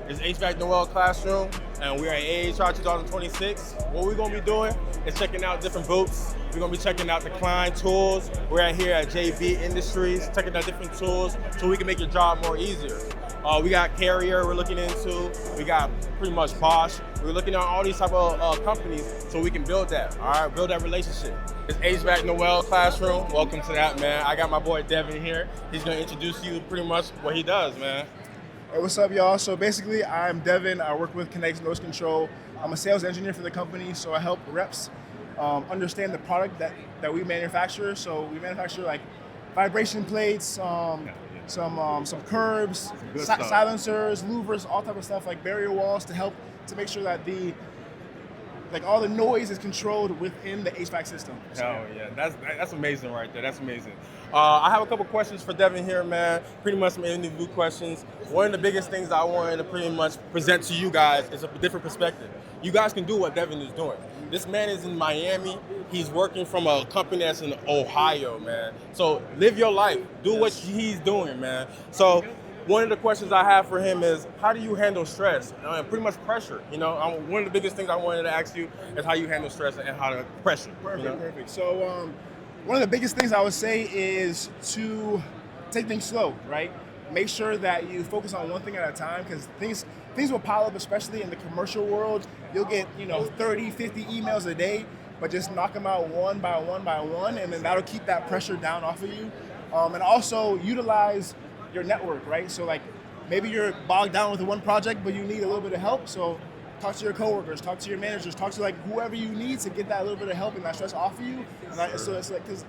It's HVAC Noel Classroom, and we're at AHR 2026. What we're gonna be doing is checking out different booths. We're gonna be checking out the Klein tools. We're at here at JV Industries, checking out different tools so we can make your job more easier. We got Carrier we're looking into. We got pretty much Bosch. We're looking at all these type of companies so we can build that, all right? Build that relationship. It's HVAC Noel Classroom. Welcome to that, man. I got my boy Devin here. He's gonna introduce you pretty much what he does, man. Hey, what's up, y'all? So basically, I'm Devin. I work with Connect's Noise Control. I'm a sales engineer for the company, so I help reps understand the product that we manufacture. So we manufacture like vibration plates, some curbs, silencers, louvers, all type of stuff like barrier walls to make sure that all the noise is controlled within the HVAC system. Oh yeah, that's amazing right there. That's amazing. I have a couple questions for Devin here, man. Pretty much some interview questions. One of the biggest things I wanted to pretty much present to you guys is a different perspective. You guys can do what Devin is doing. This man is in Miami. He's working from a company that's in Ohio, man. So live your life. Do what he's doing, man. So one of the questions I have for him is, how do you handle stress? Pretty much pressure. You know, one of the biggest things I wanted to ask you is how you handle stress and how to pressure. Perfect. So one of the biggest things I would say is to take things slow, right? Make sure that you focus on one thing at a time, because things will pile up, especially in the commercial world. You'll get 30, 50 emails a day, but just knock them out one by one, and then that'll keep that pressure down off of you. And also utilize your network, right? So like maybe you're bogged down with one project, but you need a little bit of help. So talk to your coworkers, talk to your managers, talk to like whoever you need to get that little bit of help and that stress off of you. So it's like, because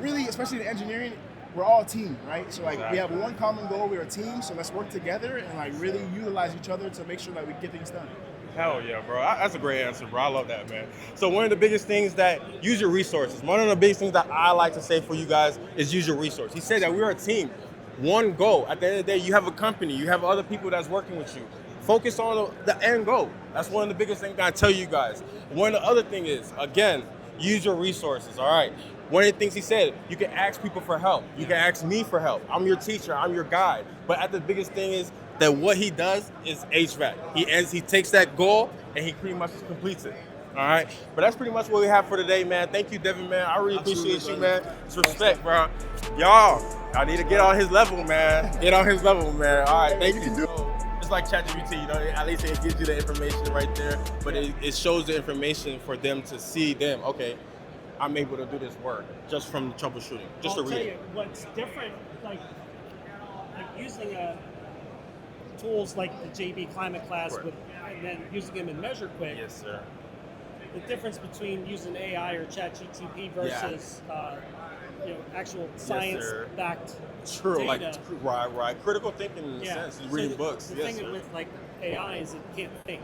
really, especially in engineering, we're all a team, right? So like we have one common goal, we're a team, so let's work together and like really utilize each other to make sure that we get things done. Hell yeah, bro. That's a great answer, bro. I love that, man. So one of the biggest things that, use your resources. One of the biggest things that I like to say for you guys is use your resources. He said that we're a team. One goal. At the end of the day, you have a company. You have other people that's working with you. Focus on the end goal. That's one of the biggest things I tell you guys. One of the other thing is, again, use your resources, all right? One of the things he said, you can ask people for help. You can ask me for help. I'm your teacher. I'm your guide. But the biggest thing is that what he does is HVAC. He takes that goal and he pretty much completes it. All right, but that's pretty much what we have for today, man. Thank you, Devin, man. I really appreciate you, man. It's respect, bro. Y'all, I need to get on his level, man. Get on his level, man. All right, thank you. It's like ChatGPT, at least it gives you the information right there, but it shows the information for them to see them. Okay, I'm able to do this work just from troubleshooting, just to read it. I'll tell you what's different, like using tools like the JB Climate Class and then using them in Measure Quick. Yes, sir. The difference between using AI or ChatGPT versus actual science-backed True, data. right. Critical thinking in a sense. You're reading books. The thing with like AI is it can't think.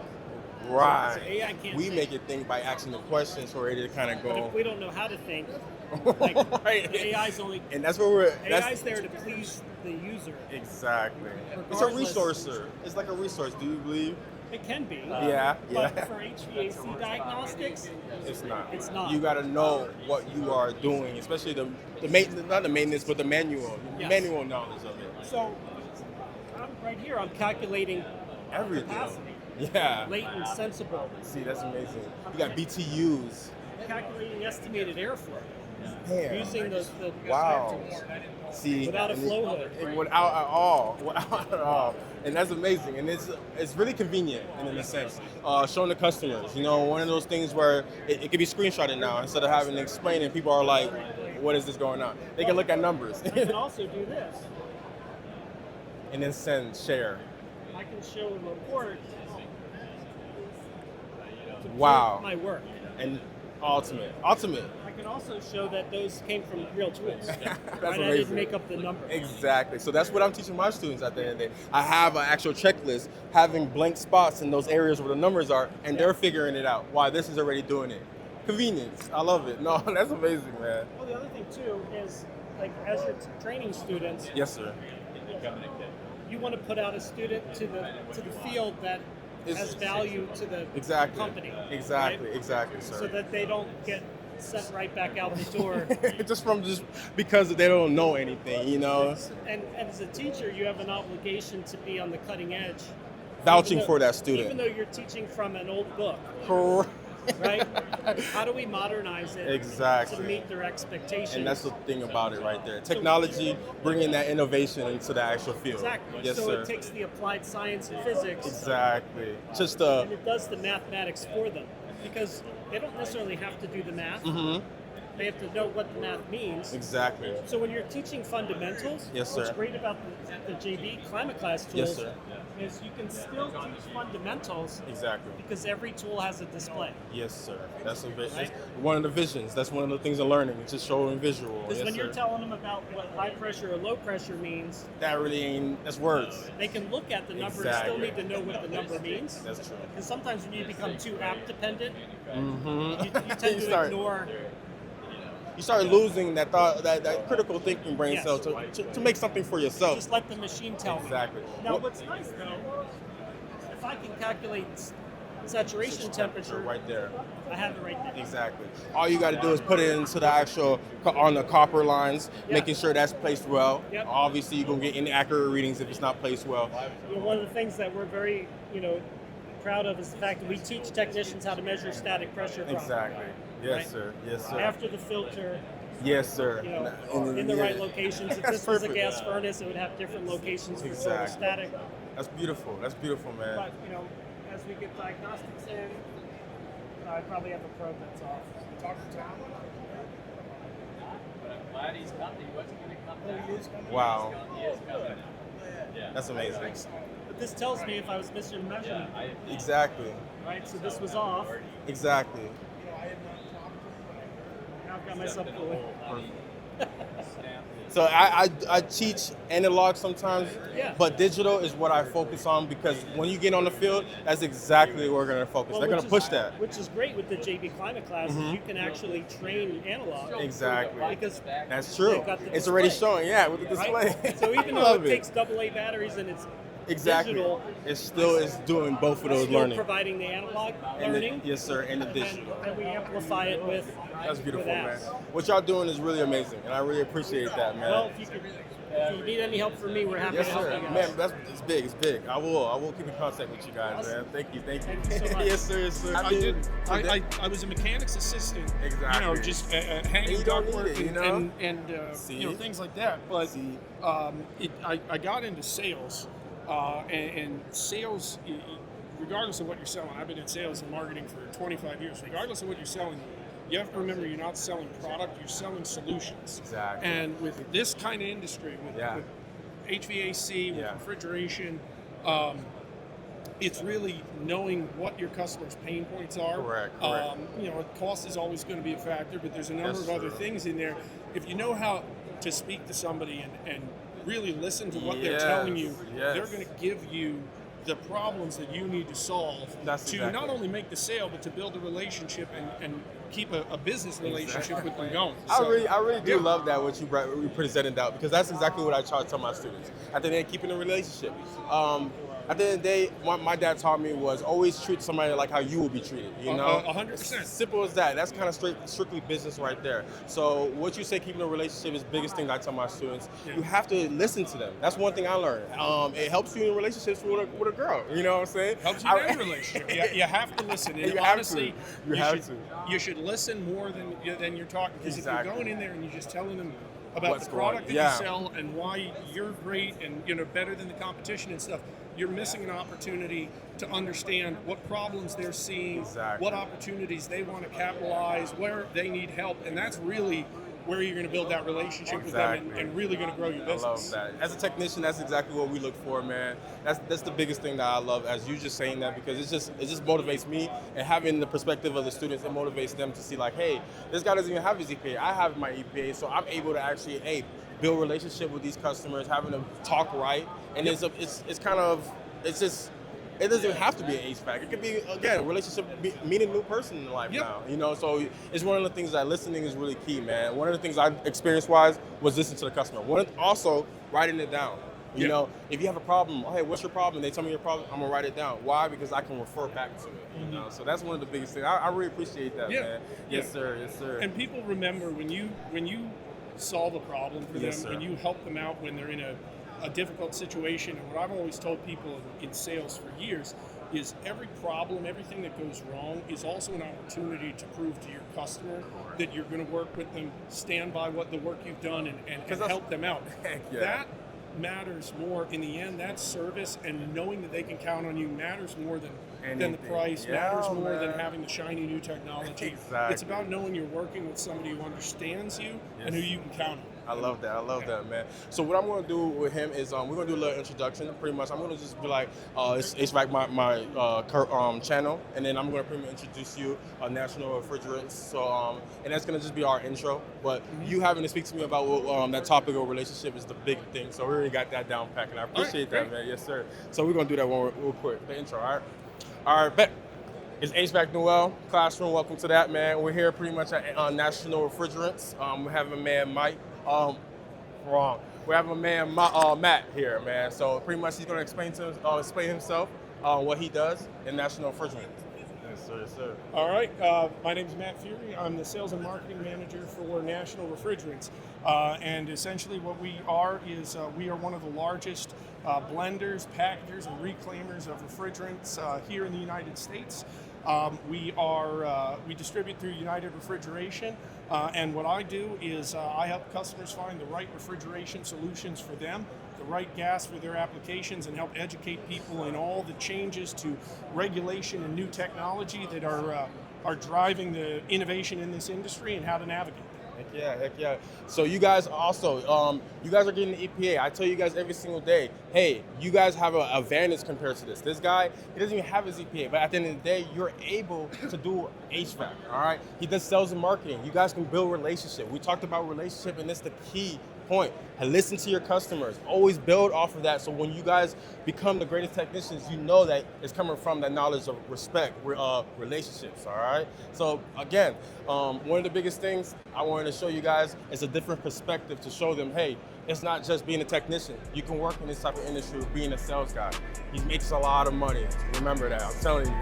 Right. So AI can't we think. make it think by asking the questions for it to kind of go. But if we don't know how to think, like right. the AI's only. And that's where we're. AI's there to please the user. Exactly. It's a resourcer. It's like a resource. Do you believe? It can be. Yeah. But for HVAC diagnostics, it's not. It's not. You got to know what you are doing, especially the maintenance, not the maintenance, but the manual, manual knowledge of it. So, right here, I'm calculating everything. Capacity. Yeah. Latent, sensible. See, that's amazing. You got BTUs. Calculating estimated airflow. Damn. Using the wow. See, without a flow hood. Without at all. And that's amazing. And it's really convenient in a sense. Showing the customers, one of those things where it can be screenshotted now instead of having to explain it. People are like, what is this going on? They can look at numbers. I can also do this. And then share. I can show a report to wow. my work. And ultimate. I can also show that those came from real tools. That's right? amazing. I didn't make up the number. Exactly. So that's what I'm teaching my students at the end of the day. I have an actual checklist, having blank spots in those areas where the numbers are, and they're figuring it out. Why this is already doing it. Convenience. I love it. No, that's amazing, man. Well, the other thing too is, like, as you're training students. Yes, sir. You want to put out a student to the field that has value to the company. Exactly, sir. So that they don't get sent right back out the door. just because they don't know anything, And as a teacher, you have an obligation to be on the cutting edge vouching for that student. Even though you're teaching from an old book, Correct. right? How do we modernize it Exactly. to meet their expectations? And that's the thing about it right there. Technology bringing that innovation into the actual field. Exactly. Yes, so sir. it takes the applied science and physics Exactly. Just and it does the mathematics for them, because they don't necessarily have to do the math. They have to know what the math means. exactly. So when you're teaching fundamentals, Yes, sir. what's great about the JB climate class tools Yes, sir. is you can still teach fundamentals Exactly. because every tool has a display. Yes, sir. That's Right? one of the visions. That's one of the things of learning. It's just showing visual. Because Yes, when you're sir. telling them about what high pressure or low pressure means, That really ain't. That's words. they can look at the number Exactly. and still need to know what the number means. That's true. Because sometimes when you become too app dependent, Mm-hmm. you tend to ignore. You start losing that thought, that critical thinking brain Yes. cell to make something for yourself. Just let the machine tell Exactly. me. Now, Well- what's nice though, if I can calculate saturation temperature, right there. I have it right there. Exactly. All you got to do is put it into the actual on the copper lines, Yeah. making sure that's placed well. Yep. Obviously, you're gonna get inaccurate readings if it's not placed well. You know, one of the things that we're very, proud of is the fact that we teach technicians how to measure static pressure properly. Exactly. Yes, Right. sir. Yes, sir. After the filter, Yes, sir. in the Yeah. right locations. If That's this was a perfect. gas furnace, it would have different locations for total Exactly. static. That's beautiful. That's beautiful, man. But as we get diagnostics in, I probably have a probe that's off. Talk to Tom. Glad he's coming. He wasn't going to come down. Wow. He is coming. That's amazing. But this tells me if I was missing a measurement, Exactly. right? So this was off. Exactly. Now I've got myself going. So I teach analog sometimes, Yeah. but digital is what I focus on because when you get on the field, that's exactly where we're going to focus. They're going to push that. Which is great with the JB climate class. Is you can actually train analog. Exactly. Because That's true. they've got the It's already display, showing, yeah, with the display. right? So even though Love it takes AA batteries and it's exactly, digital, it still is doing both of those still learning. providing the analog And the- learning. yes, sir, and the and digital. then we amplify it with. That's beautiful, with man. apps. What y'all doing is really amazing, and I really appreciate that, man. Well, if you need any help from me, we're happy Yes, to help sir. you guys. Man, it's big. It's big. I will keep in contact with you guys, Awesome. man. Thank you. Thank you so much. Yes, sir. Yes, sir. I did. I was a mechanics assistant. Exactly. Just And hanging you don't ductwork need it, and See? things like that. But See? I got into sales, and sales, regardless of what you're selling, I've been in sales and marketing for 25 years. Regardless of what you're selling, you have to remember you're not selling product, you're selling solutions. Exactly. And with this kind of industry, with HVAC, with Yeah. refrigeration, it's really knowing what your customers' pain points are. Correct. Cost is always going to be a factor, but there's a number That's of other true. things in there. If you know how to speak to somebody and really listen to what they're Yes, telling you, yes. they're going to give you the problems that you need to solve That's to exactly. not only make the sale, but to build a relationship and keep a business relationship with them going. I So, really do yeah. love that what you presented out because that's exactly what I try to tell my students. At the end, of the day, keeping a relationship. At the end of the day, what my dad taught me was always treat somebody like how you will be treated. You know, 100%. Simple as that. That's kind of strictly business right there. So what you say, keeping a relationship is the biggest thing I tell my students. Yeah. You have to listen to them. That's one thing I learned. It helps you in relationships with a girl. You know what I'm saying? Helps you in any relationship. You have to listen. And You have honestly, to. You have should, to. You should listen more than you're talking. Because if Exactly. you're going in there and you're just telling them about What's the going- product that yeah. you sell and why you're great and better than the competition and stuff, you're missing an opportunity to understand what problems they're seeing, Exactly. what opportunities they want to capitalize, where they need help, and that's really where you're going to build that relationship with them Exactly. and really going to grow your I business. love that. As a technician, that's exactly what we look for, man. That's the biggest thing that I love, as you just saying that, because it just motivates me, and having the perspective of the students, it motivates them to see like, hey, this guy doesn't even have his EPA. I have my EPA, so I'm able to actually, build relationship with these customers, having them talk right, and it's just. It doesn't even have to be an HVAC. It could be, again, a relationship, meeting a new person in life Yep. now. So it's one of the things that listening is really key, man. One of the things I experience-wise was listening to the customer. Also, writing it down. You Yeah. know, if you have a problem, hey, what's your problem? They tell me your problem, I'm gonna write it down. Why? Because I can refer back to it. You know, so that's one of the biggest things. I really appreciate that, Yeah. man. Yes, sir. Yes, sir. And people remember when you solve a problem for Yes, them, sir. and you help them out when they're in a a difficult situation. And what I've always told people in sales for years is every problem, everything that goes wrong is also an opportunity to prove to your customer that you're going to work with them, stand by what the work you've done, and help them out. Yeah. That matters more in the end. That service and knowing that they can count on you matters more than the price, Yeah, matters more than man. having the shiny new technology. Exactly. It's about knowing you're working with somebody who understands you and who you can count on. I love that. I love that, man. So what I'm gonna do with him is we're gonna do a little introduction. Pretty much, I'm gonna just be like, it's like my channel, and then I'm gonna pretty much introduce you National Refrigerants. So and that's gonna just be our intro. But you having to speak to me about what, that topic of relationship is the big thing. So we already got that down packed, and I appreciate that, man. Yes, sir. So we're gonna do that one real quick. The intro, all right? All right, bet. It's HVAC Noel Classroom. Welcome to that, man. We're here pretty much at National Refrigerants. We're having a man, Mike. Wrong. We're having a man, Matt here, man. So pretty much he's going to explain himself, what he does in National Refrigerants. Yes, sir. Yes, sir. All right. My name is Matt Fury. I'm the sales and marketing manager for National Refrigerants. And essentially what we are is we are one of the largest blenders, packagers, and reclaimers of refrigerants here in the United States. We distribute through United Refrigeration, and what I do is I help customers find the right refrigeration solutions for them, the right gas for their applications, and help educate people in all the changes to regulation and new technology that are driving the innovation in this industry and how to navigate. Heck yeah. So you guys also, you guys are getting the EPA. I tell you guys every single day, hey, you guys have an advantage compared to this. This guy, he doesn't even have his EPA, but at the end of the day, you're able to do HVAC, all right? He does sales and marketing. You guys can build relationship. We talked about relationship, and that's the key point. And listen to your customers. Always build off of that, so when you guys become the greatest technicians, you know that it's coming from that knowledge of respect, relationships, all right? So again, one of the biggest things I wanted to show you guys is a different perspective to show them, hey, it's not just being a technician. You can work in this type of industry with being a sales guy. He makes a lot of money. Remember that, I'm telling you.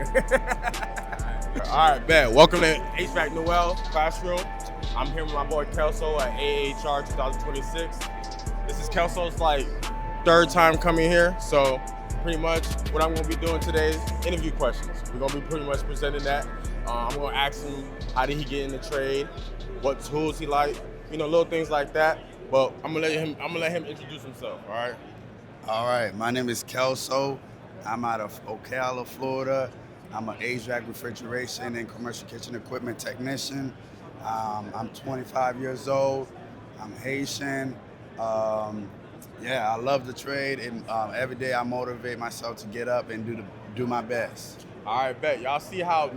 All right, bet. Welcome to HVAC Noel Classroom. I'm here with my boy Kelso at AHR 2026. This is Kelso's like third time coming here, so pretty much what I'm gonna be doing today is interview questions. We're gonna be pretty much presenting that. I'm gonna ask him how did he get in the trade, what tools he like, little things like that. But I'm gonna let him introduce himself. All right. All right. My name is Kelso. I'm out of Ocala, Florida. I'm an HVAC refrigeration and commercial kitchen equipment technician. I'm 25 years old. I'm Haitian. I love the trade, and every day I motivate myself to get up and do my best. All right, bet. Y'all see how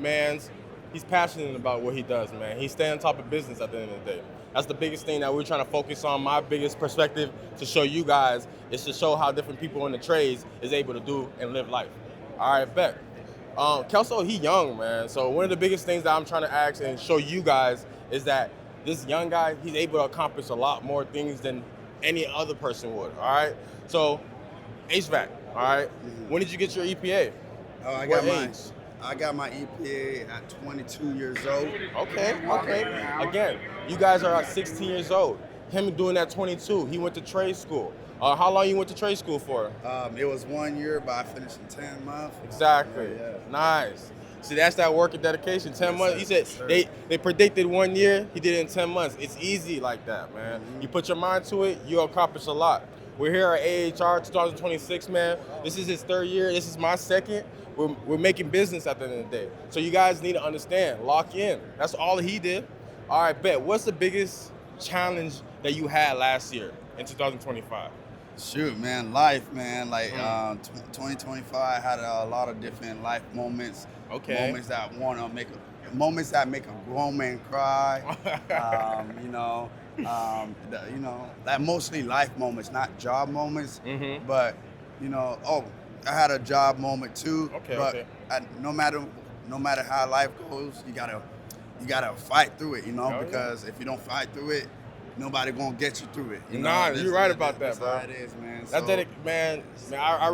he's passionate about what he does, man. He's staying on top of business at the end of the day. That's the biggest thing that we're trying to focus on. My biggest perspective to show you guys is to show how different people in the trades is able to do and live life. All right, bet. Kelso, he young, man. So one of the biggest things that I'm trying to ask and show you guys is that this young guy, he's able to accomplish a lot more things than any other person would, all right? So, HVAC, all right? When did you get your EPA? Oh, I got my EPA at 22 years old. Okay. Again, you guys are 16 years old. Him doing that 22, he went to trade school. How long you went to trade school for? It was 1 year, but I finished in 10 months. Exactly. Yeah. Nice. See, that's that work and dedication. 10 months. He said they predicted 1 year. He did it in 10 months. It's easy like that, man. You put your mind to it, you accomplish a lot. We're here at AHR 2026, man. This is his third year. This is my second. We're making business at the end of the day. So you guys need to understand, lock in. That's all he did. All right, bet. What's the biggest challenge that you had last year in 2025? Shoot, man, life, man. 2025 had a lot of different life moments. Okay. Moments that make a grown man cry. That mostly life moments, not job moments. Mm-hmm. But I had a job moment too. Okay. No matter how life goes, you gotta fight through it. Because if you don't fight through it, nobody gonna get you through it. You're right about that, bro. That's how it is, man. Man, I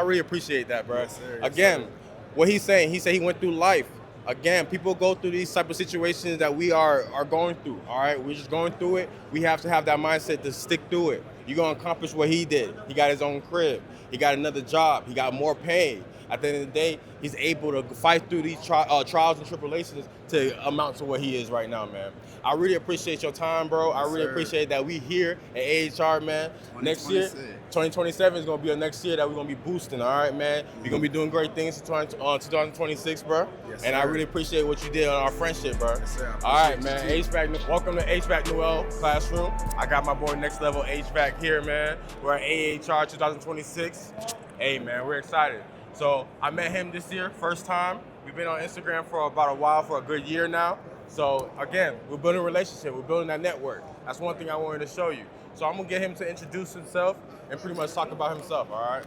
really appreciate that, bro. Yes, sir. Again, what he's saying, he said he went through life. Again, people go through these type of situations that we are going through, all right? We're just going through it. We have to have that mindset to stick through it. You're gonna accomplish what he did. He got his own crib. He got another job. He got more pay. At the end of the day, he's able to fight through these trials and tribulations to amount to what he is right now, man. I really appreciate your time, bro. I really appreciate that we here at AHR, man. Next year, 2027 is gonna be a next year that we're gonna be boosting. All right, man. We're gonna be doing great things in 2026, bro. Yes, and I sir. really appreciate what you did on our friendship, bro. Yes, sir. I All right, appreciate man. you too. HVAC, welcome to HVAC Noel Classroom. I got my boy Next Level HVAC here, man. We're at AHR 2026. Hey, man, we're excited. So I met him this year, first time. We've been on Instagram for about a while, for a good year now. So again, we're building a relationship. We're building that network. That's one thing I wanted to show you. So I'm gonna get him to introduce himself and pretty much talk about himself. All right.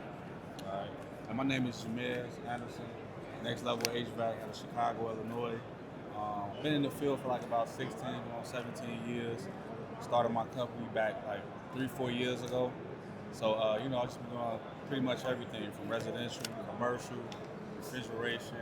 All right. And my name is Jamez Anderson, Next Level HVAC out of Chicago, Illinois. Been in the field for like about 16, going on 17 years. Started my company back like 3-4 years ago. So, I've just been doing pretty much everything from residential, commercial, refrigeration,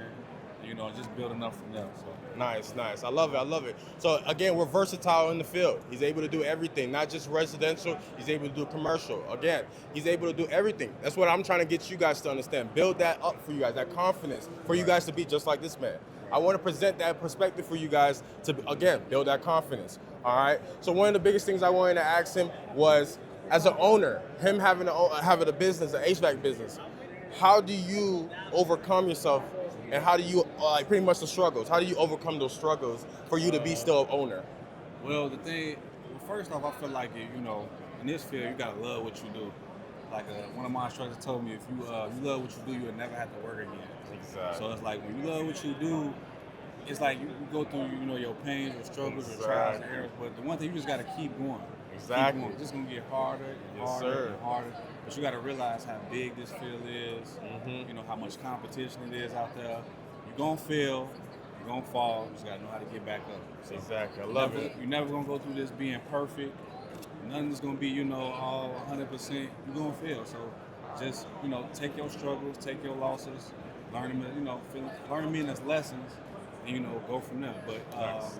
just building up from there. So. Nice. I love it. So again, we're versatile in the field. He's able to do everything, not just residential. He's able to do commercial. Again, he's able to do everything. That's what I'm trying to get you guys to understand. Build that up for you guys, that confidence for you guys to be just like this man. I want to present that perspective for you guys to, again, build that confidence. All right. So one of the biggest things I wanted to ask him was, as an owner, him having a business, an HVAC business, how do you overcome yourself, and how do you pretty much the struggles? How do you overcome those struggles for you to be still an owner? Well, first off, I feel like in this field, you gotta love what you do. Like one of my instructors told me, if you love what you do, you'll never have to work again. Exactly. So it's like when you love what you do, it's like you go through your pains, your struggles, your trials and errors. But the one thing, you just gotta keep going. Exactly. It's just gonna get harder and harder and harder. But you gotta realize how big this field is. How much competition it is out there. You're gonna fail. You're gonna fall. You just gotta know how to get back up. So Exactly. I love it. You're never gonna go through this being perfect. Nothing's gonna be, all 100%. You're gonna fail. So just, take your struggles, take your losses, learn them as lessons, and go from there. But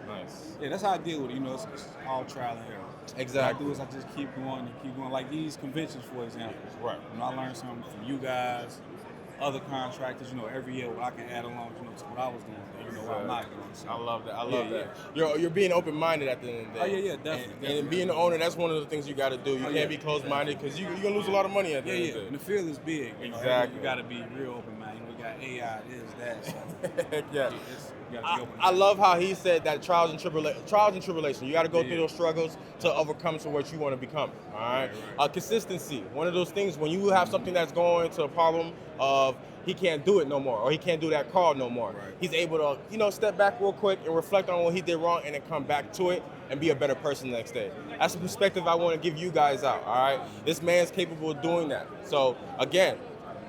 Nice. yeah, that's how I deal with it. It's all trial and error. Exactly. What I do is I just keep going and keep going. Like these conventions, for example. Right. I learned something from you guys, other contractors. Every year what I can add along, to what I was doing, what I'm not doing. So, I love that. You're being open-minded at the end of the day. Oh yeah, definitely. And being the owner, that's one of the things you got to do. You can't be closed-minded because you're gonna lose a lot of money at the end of the day. And the field is big. Exactly. You got to be real open-minded. We got AI, this, that. So, Yeah. you got to be open. I love how he said that trials and tribulation. You got to go through those struggles to overcome to what you want to become. All right. Consistency. One of those things when you have something that's going to a problem of he can't do it no more, or he can't do that call no more. Right. He's able to, step back real quick and reflect on what he did wrong, and then come back to it and be a better person the next day. That's the perspective I want to give you guys out. All right. This man's capable of doing that. So again,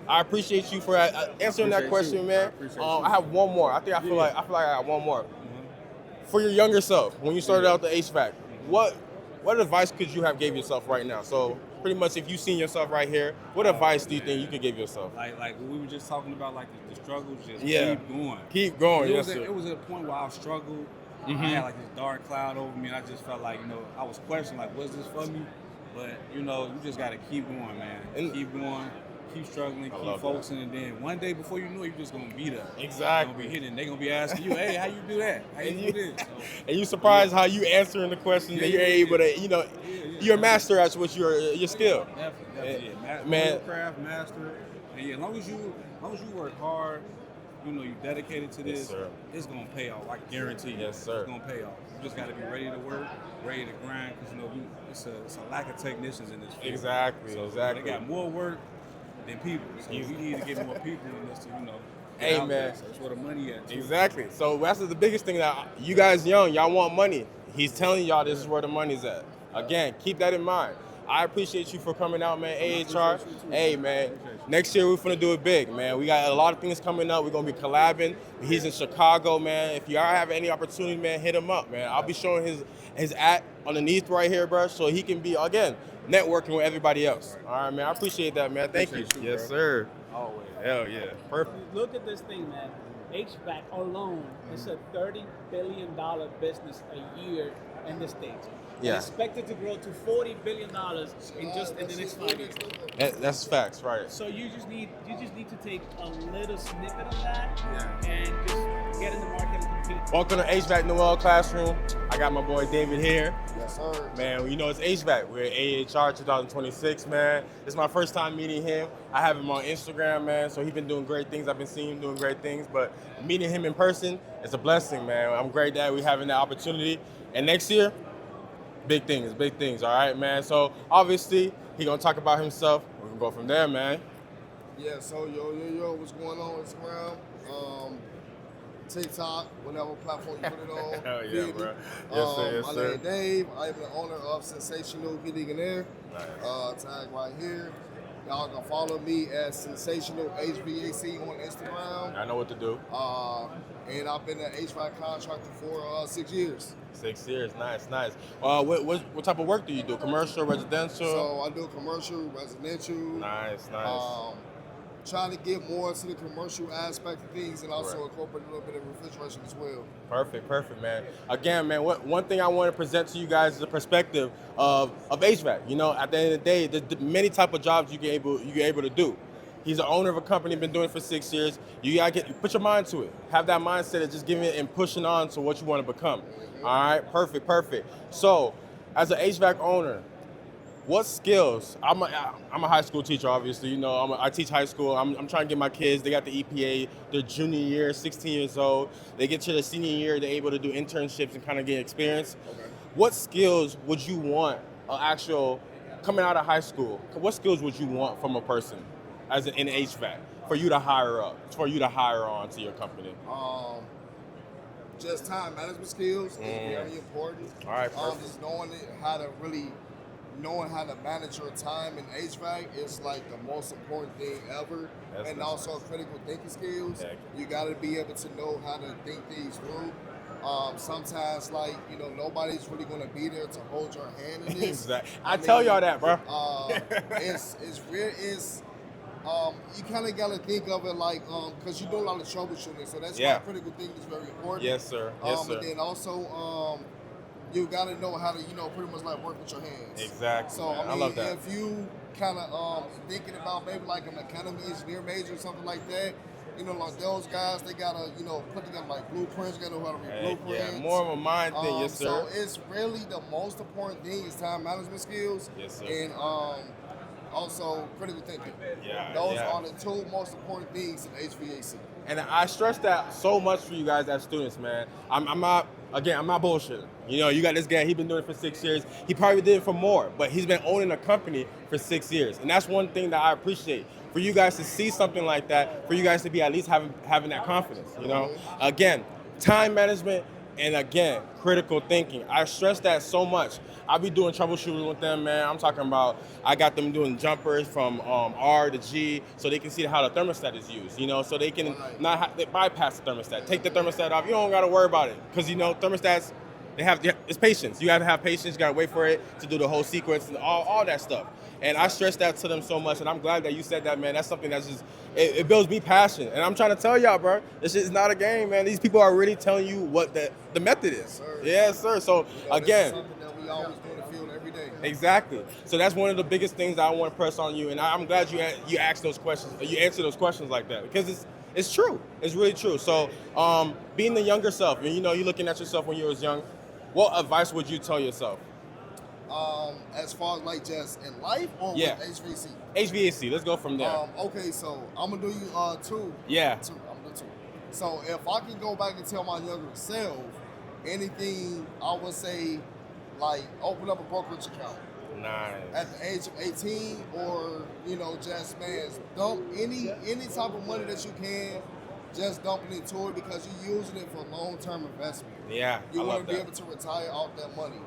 I appreciate you for answering that question, man. I have one more. I feel like I got one more. For your younger self, when you started out the HVAC, what advice could you have gave yourself right now? So pretty much, if you seen yourself right here, what advice do you think you could give yourself? Like we were just talking about, like the struggles. Just keep going. Keep going. It was at a point where I struggled. I had like this dark cloud over me, and I just felt like I was questioning, like, was this for me? But you just got to keep going, man. And keep going. Keep struggling, keep focusing, and then one day before you know it, you're just gonna be there. Exactly. You're gonna be hitting. They're gonna be asking you, "Hey, how you do that? How you do this?" So, and you surprised how you answering the questions that you're able to, you're a master at what your skill. Definitely. Man, craft master. And as long as you work hard, you dedicated to this, it's gonna pay off. I guarantee you. Yes, sir. It's gonna pay off. You just gotta be ready to work, ready to grind, because it's a lack of technicians in this field. Exactly. So exactly. They got more work than people. So we need to get more people in this to, Hey, man. There. So that's where the money at. Too. Exactly. So that's the biggest thing, that you guys young, y'all want money. He's telling y'all this is where the money's at. Again, keep that in mind. I appreciate you for coming out, man. AHR. Hey, man. Next year we're gonna do it big, man. We got a lot of things coming up. We're gonna be collabing. He's in Chicago, man. If y'all have any opportunity, man, hit him up, man. I'll be showing his at underneath right here, bro, so he can be, again, networking with everybody else. All right, man. I appreciate that, man. Thank you. Yes, sir. Always. Hell yeah. Perfect. Look at this thing, man. HVAC alone is a $30 billion business a year in the States. Yeah. expected to grow to $40 billion in the next 5 years. That's facts, right? So you just need to take a little snippet of that and just get in the market and compete. Welcome to HVAC Noel Classroom. I got my boy David here. Yes, sir. Man, you know it's HVAC. We're at AHR 2026, man. This is my first time meeting him. I have him on Instagram, man, so he's been doing great things. I've been seeing him doing great things, but meeting him in person is a blessing, man. I'm great that we're having that opportunity. And next year, big things, all right, man? So obviously, he's gonna talk about himself. We can go from there, man. Yeah, so yo, what's going on Instagram? TikTok, whatever platform you put it on. Hell yeah, Feel me? bro. Yes, sir, yes, my sir. name is Dave. I am the owner of Sensational Heating and Air. Nice. Tag right here. Y'all can follow me at Sensational HVAC on Instagram. I know what to do. And I've been an HVAC contractor for 6 years. 6 years, nice. What type of work do you do? Commercial, residential? So I do commercial, residential. Nice. Trying to get more into the commercial aspect of things and also incorporate a little bit of refrigeration as well. Perfect, man. Again, man, one thing I want to present to you guys is the perspective of HVAC. You know, at the end of the day, there's many type of jobs you're able to do. He's the owner of a company, been doing it for 6 years. You gotta put your mind to it. Have that mindset of just giving it and pushing on to what you want to become. All right, perfect. So, as an HVAC owner, what skills? I'm a high school teacher, obviously. You know, I teach high school. I'm trying to get my kids. They got the EPA. Their junior year, 16 years old. They get to their senior year. They're able to do internships and kind of get experience. Okay. What skills would you want coming out of high school? What skills would you want from a person as in HVAC for you to hire on to your company? Just time management skills is very important. All right, perfect. Just knowing how to manage your time in HVAC is like the most important thing ever. And also critical thinking skills. Exactly. You got to be able to know how to think things through. Sometimes, like, you know, nobody's really going to be there to hold your hand in this. Exactly. I tell y'all that, bro. You kind of got to think of it like, because you do a lot of troubleshooting, so that's why critical thinking is very important. Yes, sir. And then also, you got to know how to, pretty much like work with your hands. Exactly. So, I love that. if you kind of thinking about maybe like a mechanical engineer major or something like that, like those guys, they got to, put together like blueprints, got to know how to read blueprints. Yeah, more of a mind thing, yes, sir. So, it's really the most important thing is time management skills. Yes, sir. And also critical thinking. Those are the two most important things in HVAC. And I stress that so much for you guys as students, man. I'm not bullshitting. You got this guy, he's been doing it for 6 years. He probably did it for more, but he's been owning a company for 6 years. And that's one thing that I appreciate. For you guys to see something like that, for you guys to be at least having that confidence, Again, time management and again, critical thinking. I stress that so much. I be doing troubleshooting with them, man. I'm talking about, I got them doing jumpers from R to G so they can see how the thermostat is used, so they can they bypass the thermostat. Take the thermostat off. You don't got to worry about it because, thermostats, it's patience. You got to have patience. You got to wait for it to do the whole sequence and all that stuff. And I stress that to them so much, and I'm glad that you said that, man. That's something that's just, it builds me passion. And I'm trying to tell y'all, bro, this shit is not a game, man. These people are really telling you what the method is. Sir. Yes, sir. So, again. This is something that we always do in the field every day. Exactly. So that's one of the biggest things that I want to press on you. And I'm glad you asked those questions, you answer those questions like that, because it's true. It's really true. So being the younger self, and you're looking at yourself when you was young, what advice would you tell yourself? As far as like just in life or with HVAC? HVAC, let's go from there. Okay, so I'm gonna do you two. Yeah. Two. I'm gonna do two. So if I can go back and tell my younger self anything, I would say like open up a brokerage account. Nice. At the age of 18, or just dump any type of money that you can, just dump it into it because you're using it for long-term investment. Yeah, you want to be able to retire off that money.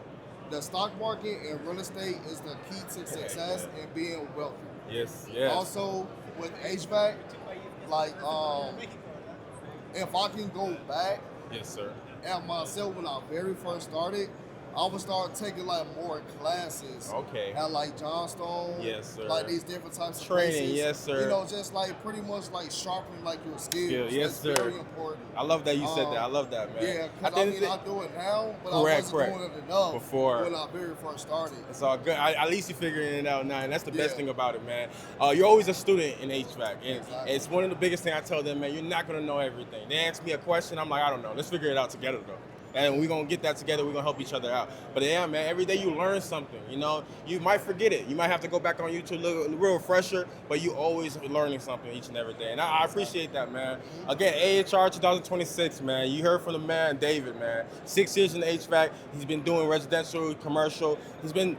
The stock market and real estate is the key to success and being wealthy. Yes. Also with HVAC, like if I can go back, yes, sir, at myself when I very first started, I would start taking like more classes. Okay. At like Johnstone. Yes, sir. Like these different types of Training, places. yes, sir. You know, just like pretty much like sharpening like your skills. Yes, That's sir. very important. I love that you said that. I love that, man. Yeah, At because the I end of mean, the I do it now, but Correct, I wasn't doing it enough before. when I very first started. It's all good. At least you're figuring it out now, and that's the best Yeah. thing about it, man. You're always a student in HVAC, and Exactly. it's one of the biggest things I tell them, man. You're not gonna know everything. They ask me a question, I'm like, I don't know. Let's figure it out together, though. And we're gonna get that together. We're gonna help each other out. But yeah, man, every day you learn something. You know, you might forget it. You might have to go back on YouTube, look a real refresher, but you always learning something each and every day. And I appreciate that, man. Again, AHR 2026, man. You heard from the man, David, man. 6 years in the HVAC. He's been doing residential, commercial. He's been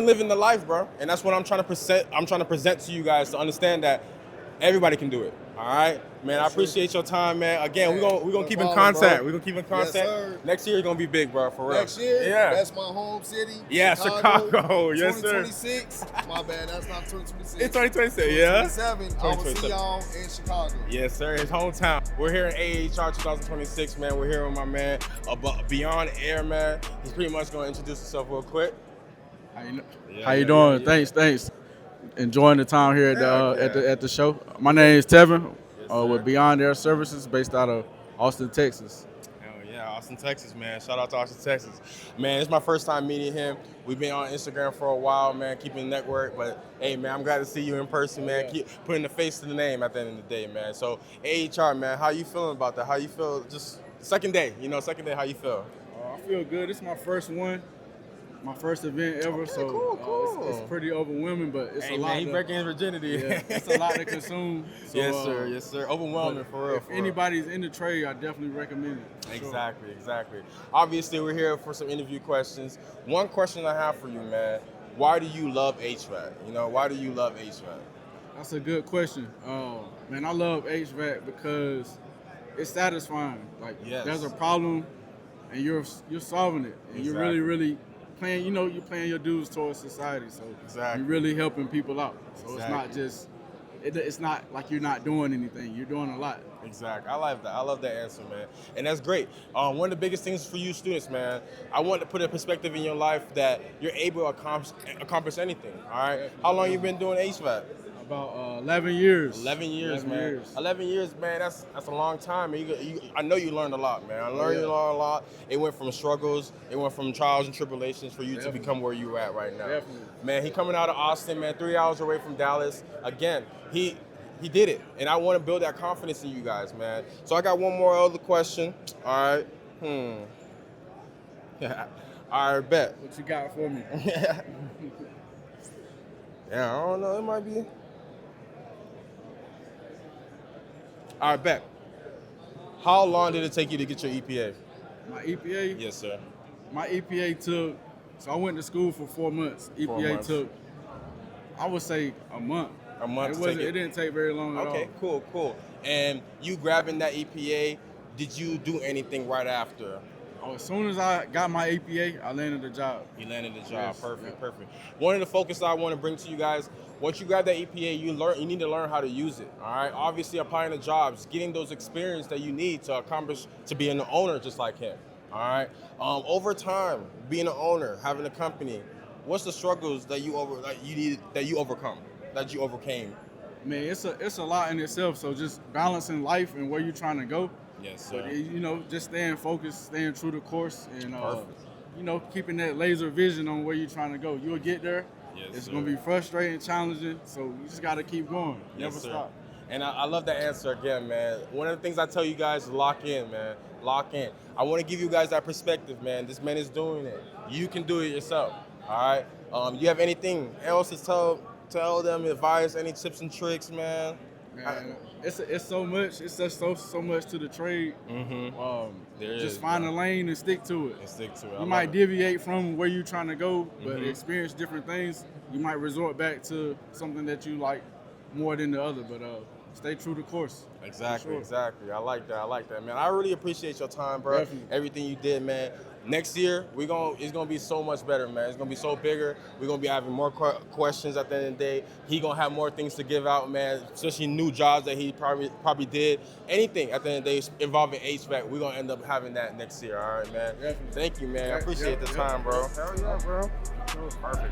living the life, bro. And that's what I'm trying to present. I'm trying to present to you guys to understand that everybody can do it. All right, man. I appreciate your time, man. Again, we're gonna keep in contact. We're gonna keep in contact. Yes, sir. Next year, it's gonna be big, bro. For real. Next year, yeah. that's my home city. Yeah, Chicago. Yes, sir. 2026. My bad, that's not 2026. It's 2026, yeah. 2027. I will see y'all in Chicago. Yes, sir. His hometown. We're here in AHR 2026, man. We're here with my man, Beyond Air, man. He's pretty much gonna introduce himself real quick. How you doing? Thanks. Enjoying the time here at the show. My name is Tevin with Beyond Air Services, based out of Austin, Texas. Hell yeah, Austin, Texas, man. Shout out to Austin, Texas. Man, it's my first time meeting him. We've been on Instagram for a while, man, keeping the network. But hey, man, I'm glad to see you in person, man. Keep putting the face to the name at the end of the day, man. So AHR, man, how you feeling about that? How you feel? Just second day, how you feel? I feel good. This is my first one. My first event ever, Okay, so cool. It's pretty overwhelming, but it's Hey, a lot. man, he breaking his virginity. Yeah, it's a lot to consume. So, Yes, sir. Overwhelming, for real. If anybody's in the trade, I definitely recommend it. Exactly. Obviously, we're here for some interview questions. One question I have for you, man. Why do you love HVAC? Why do you love HVAC? That's a good question. Man, I love HVAC because it's satisfying. Like, there's a problem, and you're solving it, and you're really playing. You're playing your dues towards society. So you're really helping people out. So it's not just. It's not like you're not doing anything. You're doing a lot. Exactly. I love that. I love that answer, man. And that's great. One of the biggest things for you students, man, I want to put a perspective in your life that you're able to accomplish anything. All right. How long you been doing HVAC? About 11 years. 11 years, man. 11 years, man. That's a long time. And I know you learned a lot, man. You learned a lot. It went from struggles. It went from trials and tribulations for you to become where you're at right now. Definitely. Man, he coming out of Austin, man. 3 hours away from Dallas. Again, he did it, and I want to build that confidence in you guys, man. So I got one more other question. All right. All right, bet. What you got for me? Yeah, I don't know. It might be. All right, bet. How long did it take you to get your EPA? My EPA? Yes, sir. My EPA took, so I went to school for 4 months. EPA took, I would say, a month. A month. It didn't take very long at all. Okay, cool. And you grabbing that EPA, did you do anything right after? As soon as I got my EPA, I landed the job. You landed the job. Yes, Perfect. One of the focus I want to bring to you guys, once you grab that EPA, you need to learn how to use it. All right. Obviously, applying to jobs, getting those experience that you need to accomplish to be an owner just like him. All right. Over time, being an owner, having a company, what's the struggles that you overcame? Man, it's a lot in itself. So just balancing life and where you're trying to go. Yes, sir. But, just staying focused, staying true to course, and keeping that laser vision on where you're trying to go. You'll get there. Yes, it's sir. going to be frustrating, challenging, so you just got to keep going. Never stop. And I love that answer again, man. One of the things I tell you guys is lock in, man. Lock in. I want to give you guys that perspective, man. This man is doing it. You can do it yourself, all right? You have anything else to tell them, advice, any tips and tricks, man? Man, it's so much. It's just so much to the trade. Just find a lane and stick to it. You might deviate from where you're trying to go, but experience different things. You might resort back to something that you like more than the other, but stay true to course. Exactly. I like that, man. I really appreciate your time, bro. Definitely. Everything you did, man. next year it's gonna be so much better, man. It's gonna be so bigger. We're gonna be having more questions at the end of the day. He gonna have more things to give out, man. Especially new jobs that he probably did. Anything at the end of the day involving HVAC, we're gonna end up having that next year. All right, man. Definitely. Thank you, man. I appreciate the time, bro. Hell yeah, bro.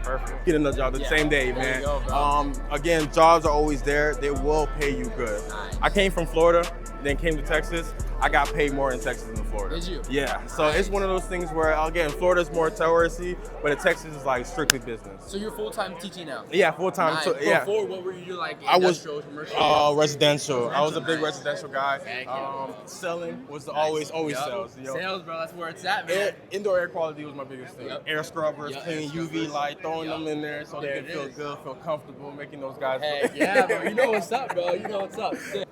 Perfect. Get another job the same day, man. you go, bro. Again, jobs are always there. They will pay you good. Nice. I came from Florida, then came to Texas. I got paid more in Texas than Florida. Did you? Yeah. So it's one of those things where, again, Florida's more touristy, but in Texas is like strictly business. So you're full-time teaching now? Yeah, full time. Nice. Yeah. Before, what were you like? I was Industrial, commercial? residential. I was a big Nice. residential guy. Thank Selling was Nice. always Yup. sales. Yo. Sales, bro. That's where it's at, man. Indoor air quality was my biggest thing. Yup. Air scrubbers, Yup, clean air UV scrubbers. light, throwing Yup. them in there so There they can it feel is. good, feel comfortable, making those guys. Heck yeah, bro. You know what's up, bro. You know what's up. Sick.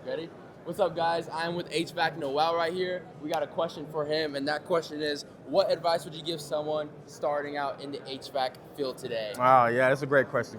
Ready? What's up, guys? I'm with HVAC Noel right here. We got a question for him, and that question is, what advice would you give someone starting out in the HVAC field today? Wow, yeah, that's a great question.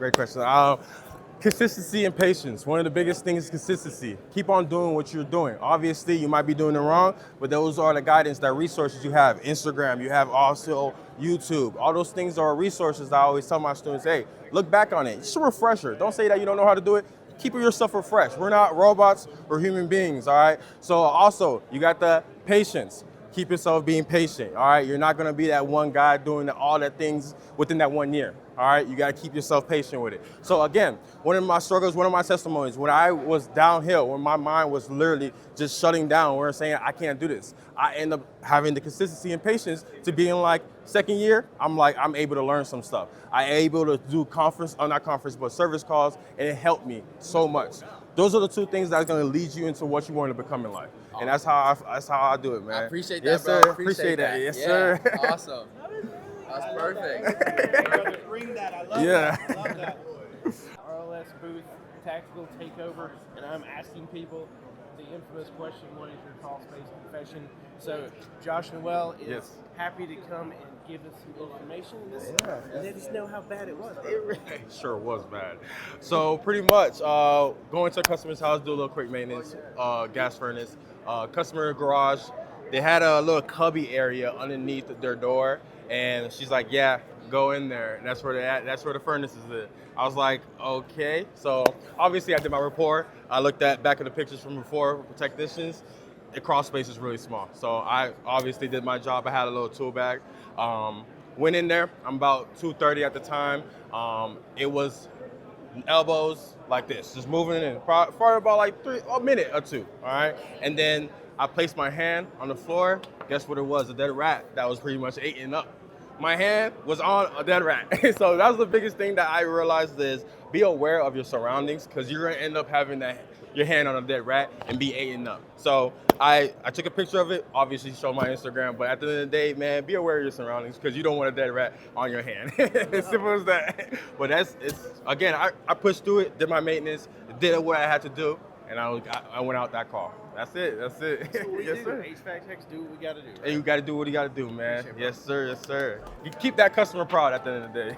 Consistency and patience. One of the biggest things is consistency. Keep on doing what you're doing. Obviously, you might be doing it wrong, but those are the guidance, that resources you have. Instagram, you have also YouTube. All those things are resources I always tell my students, hey, look back on it. Just a refresher. Don't say that you don't know how to do it. Keep yourself refreshed. We're not robots, we're human beings, all right? So also, you got the patience. Keep yourself being patient, all right? You're not gonna be that one guy doing all the things within that 1 year, all right? You gotta keep yourself patient with it. So again, one of my struggles, one of my testimonies, when I was downhill, when my mind was literally just shutting down, where I'm saying, I can't do this, I end up having the consistency and patience to being like, second year, I'm able to learn some stuff. I'm able to do service calls, and it helped me so much. Those are the two things that's gonna lead you into what you want to become in life. And that's how I do it, man. I appreciait that, yes, bro. Sir. Appreciate that. Yes, yeah. sir. Awesome. That's perfect. Bring that. I love Yeah. that. I love that. RLS booth, tactical takeover, and I'm asking people the infamous question, what is your crawl space profession? So Josh Noel is Yes. happy to come and give us some information in this, and let us know how bad it was. It sure was bad. So pretty much, going to a customer's house, do a little quick maintenance, gas furnace, customer garage. They had a little cubby area underneath their door, and she's like, yeah, go in there. And that's where they're at. That's where the furnace is at. I was like, okay. So obviously I did my report. I looked at back at the pictures from before for technicians. The crawl space is really small. So I obviously did my job. I had a little tool bag. Went in there. I'm about 2:30 at the time. It was elbows like this, just moving in for about like a minute or two, all right? And then I placed my hand on the floor. Guess what it was? A dead rat that was pretty much eating up. My hand was on a dead rat. So that was the biggest thing that I realized is be aware of your surroundings, because you're gonna end up having your hand on a dead rat and be eaten up. So I took a picture of it, obviously show my Instagram, but at the end of the day, man, be aware of your surroundings, because you don't want a dead rat on your hand. As simple as that. But again, I pushed through it, did my maintenance, did what I had to do, and I went out that call. That's it. That's what we Yes, do. sir. HVAC techs do what we got to do. Right? And you got to do what you got to do, man. Yes, sir. Yes, sir. You keep that customer proud at the end of the day.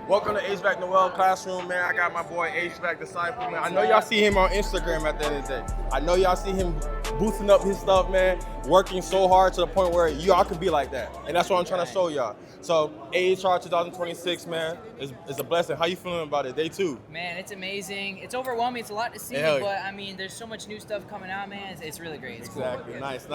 Welcome to HVAC Noel Classroom, man. I got my boy HVAC Disciple, man. I know y'all see him on Instagram at the end of the day. I know y'all see him boosting up his stuff, man, working so hard to the point where y'all can be like that. And that's what I'm trying to show y'all. So AHR 2026, man, is a blessing. How you feeling about it? Day 2. Man, it's amazing. It's overwhelming. It's a lot to see, Hell yeah. but I mean, there's so much new stuff coming out, man. It's really great. It's Exactly. cool. Nice.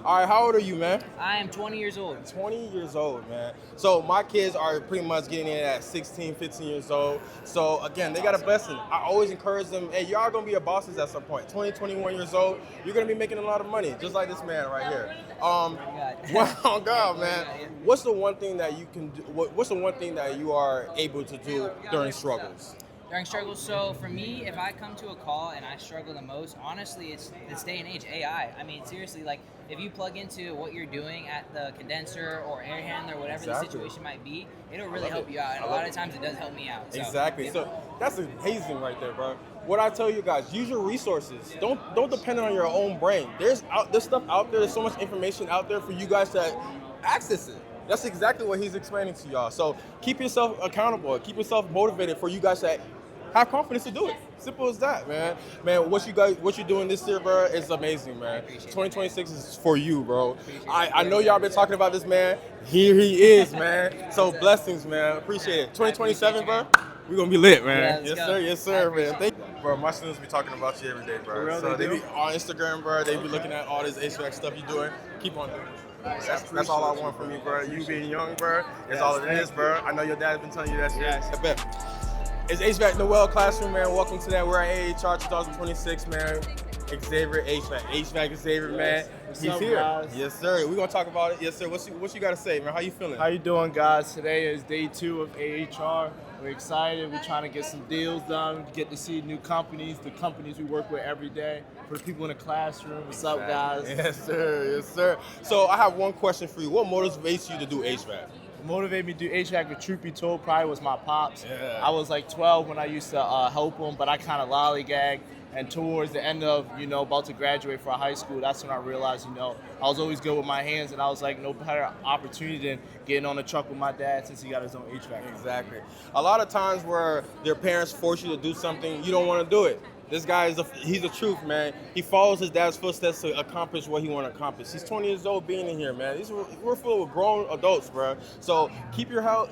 All right, how old are you, man? I am 20 years old. 20 years old, man. So my kids are pretty much getting in at 16, 15 years old. So again, they got a blessing. I always encourage them, hey, y'all gonna be a bosses at some point. 20, 21 years old, you're gonna be making a lot of money, just like this man right here. Wow, God, man. What's the one thing that you can do? What's the one thing that you are able to do during struggles? During struggles, so for me, if I come to a call and I struggle the most, honestly, it's this day and age, AI. I mean, seriously, like, if you plug into what you're doing at the condenser or air handler, whatever the situation might be, it'll really help you out. And a lot of times it does help me out. So, Exactly. yeah. So that's amazing right there, bro. What I tell you guys, use your resources. Don't depend on your own brain. There's stuff out there. There's so much information out there for you guys to access it. That's exactly what he's explaining to y'all. So keep yourself accountable. Keep yourself motivated for you guys to have confidence to do it. Simple as that, man. Man, what you're doing this year, bro, is amazing, man. 2026 is for you, bro. I know y'all been talking about this, man. Here he is, man. So blessings, man. Appreciate it. 2027, bro. We're gonna be lit, man. Yeah, Yes, sir, man. Thank you. Bro, my students be talking about you every day, bro. So they be on Instagram, bro. They be looking at all this HVAC stuff you doing. Keep on doing it. That's all I want from you, bro. You being young, bro, is all it is, bro. I know your dad's been telling you that shit. I bet. It's HVAC Noel Classroom, man. Welcome to that. We're at AHR 2026, man. Xavier HVAC Xavier, man. He's here. Guys? Yes, sir. We're gonna talk about it. Yes, sir. What you gotta say, man? How you feeling? How you doing, guys? Today is day 2 of AHR. We're excited. We're trying to get some deals done, get to see new companies, the companies we work with every day. For the people in the classroom, what's up, guys? Yes, sir. Yes, sir. So I have one question for you. What motivates you to do HVAC? What motivated me to do HVAC, but truth be told, probably was my pops. Yeah. I was like 12 when I used to help him, but I kind of lollygagged. And towards the end of, about to graduate from high school, that's when I realized, I was always good with my hands, and I was like, no better opportunity than getting on the truck with my dad since he got his own HVAC. Exactly. A lot of times where their parents force you to do something, you don't want to do it. This guy he's the truth, man. He follows his dad's footsteps to accomplish what he want to accomplish. He's 20 years old being in here, man. We're full of grown adults, bro. So keep yourself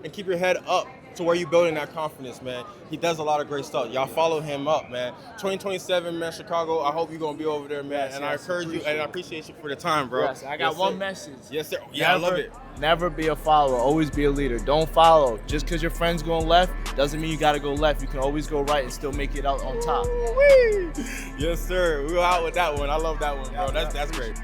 and keep your head up to where you're building that confidence, man. He does a lot of great stuff. Y'all follow him up, man. 2027, man, Chicago, I hope you're going to be over there, man. Yes, and I encourage you, and I appreciate you for the time, bro. Yes, I got one message. Yes, sir. Yeah, I love it. Never be a follower, always be a leader. Don't follow. Just because your friend's going left doesn't mean you got to go left. You can always go right and still make it out on top. Yes, sir. We were out with that one. I love that one, bro. That's great.